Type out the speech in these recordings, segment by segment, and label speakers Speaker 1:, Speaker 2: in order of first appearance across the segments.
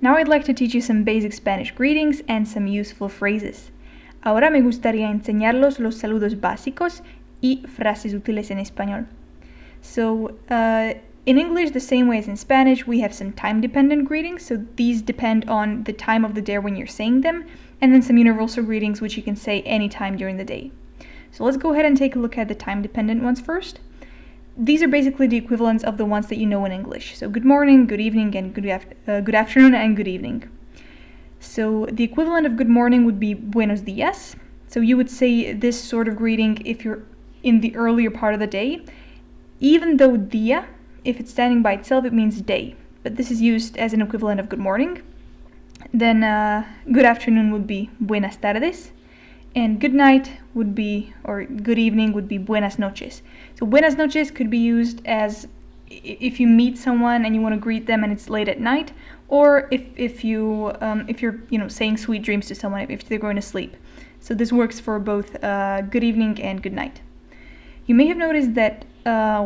Speaker 1: Now I'd like to teach you some basic Spanish greetings and some useful phrases. Ahora me gustaría enseñarlos los saludos básicos y frases útiles en español. So, in English, the same way as in Spanish, we have some time-dependent greetings, so these depend on the time of the day when you're saying them, and then some universal greetings which you can say anytime during the day. So let's go ahead and take a look at the time-dependent ones first. These are basically the equivalents of the ones that you know in English. So good morning, good evening, and good afternoon and good evening. So the equivalent of good morning would be buenos días. So you would say this sort of greeting if you're in the earlier part of the day. Even though día, if it's standing by itself, it means day. But this is used as an equivalent of good morning. Then good afternoon would be buenas tardes. And good night would be, or good evening would be buenas noches. So buenas noches could be used as if you meet someone and you want to greet them and it's late at night, or if you're saying sweet dreams to someone if they're going to sleep. So this works for both good evening and good night. You may have noticed that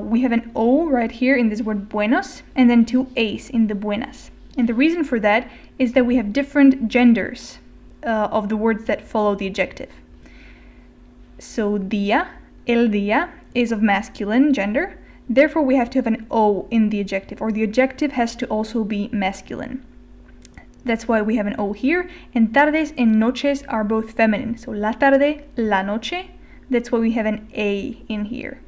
Speaker 1: we have an O right here in this word buenos and then two A's in the buenas. And the reason for that is that we have different genders of the words that follow the adjective. So día, el día, is of masculine gender, therefore we have to have an O in the adjective, or the adjective has to also be masculine. That's why we have an O here, and tardes and noches are both feminine. So la tarde, la noche, that's why we have an A in here.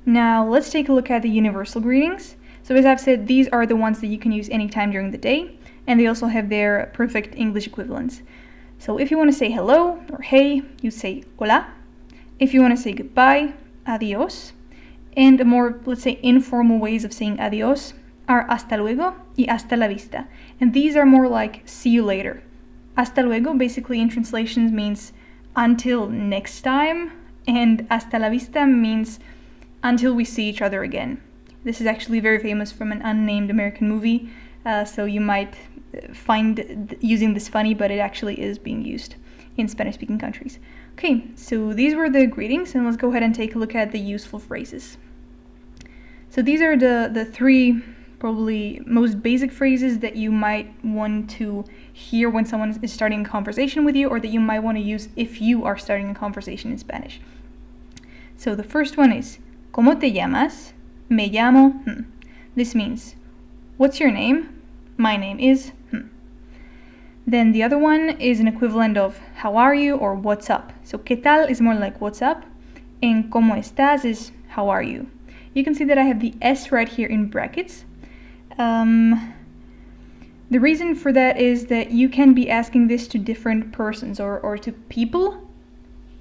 Speaker 1: Now let's take a look at the universal greetings. So as I've said, these are the ones that you can use anytime during the day, and they also have their perfect English equivalents. So if you want to say hello or hey, you say hola. If you want to say goodbye, adios. And more, let's say, informal ways of saying adios are hasta luego y hasta la vista. And these are more like see you later. Hasta luego basically in translations means until next time, and hasta la vista means until we see each other again. This is actually very famous from an unnamed American movie, so you might find using this funny, but it actually is being used in Spanish-speaking countries. Okay, so these were the greetings, and let's go ahead and take a look at the useful phrases. So these are the three probably most basic phrases that you might want to hear when someone is starting a conversation with you, or that you might want to use if you are starting a conversation in Spanish. So the first one is, ¿Cómo te llamas? Me llamo. This means, what's your name? My name is. Then the other one is an equivalent of how are you or what's up. So ¿qué tal is more like what's up, and ¿cómo estás is how are you. You can see that I have the S right here in brackets. The reason for that is that you can be asking this to different persons or to people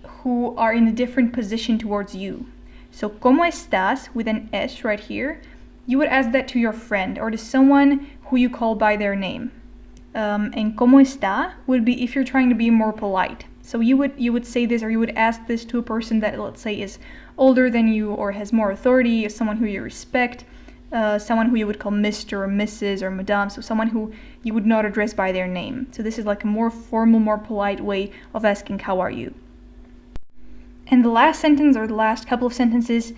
Speaker 1: who are in a different position towards you. So ¿cómo estás with an S right here, you would ask that to your friend or to someone who you call by their name. And ¿cómo está would be if you're trying to be more polite. So you would say this, or you would ask this to a person that, let's say, is older than you or has more authority, or someone who you respect, someone who you would call Mr. or Mrs. or Madame, so someone who you would not address by their name. So this is like a more formal, more polite way of asking how are you. And the last sentence, or the last couple of sentences,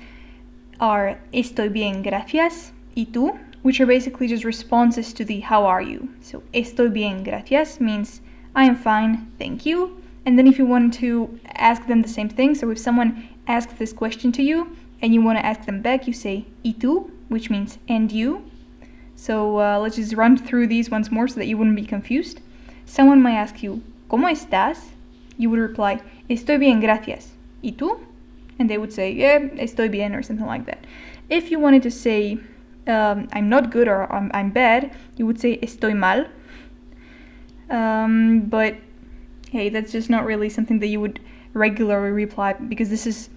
Speaker 1: are estoy bien, gracias, y tú, which are basically just responses to the how are you. So estoy bien, gracias means I am fine, thank you. And then if you want to ask them the same thing, so if someone asks this question to you and you want to ask them back, you say y tú, which means and you. So let's just run through these once more so that you wouldn't be confused. Someone might ask you, ¿Cómo estás? You would reply, estoy bien, gracias. ¿Y tú? And they would say, yeah, estoy bien, or something like that. If you wanted to say, I'm not good or I'm bad, you would say estoy mal. But hey, that's just not really something that you would regularly reply, because this is,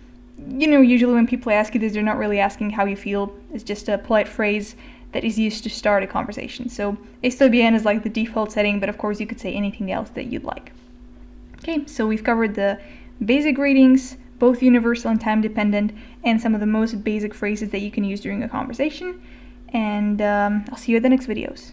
Speaker 1: usually when people ask you this, they're not really asking how you feel. It's just a polite phrase that is used to start a conversation. So estoy bien is like the default setting, but of course you could say anything else that you'd like. Okay, so we've covered the basic greetings, both universal and time dependent, and some of the most basic phrases that you can use during a conversation. And I'll see you at the next videos.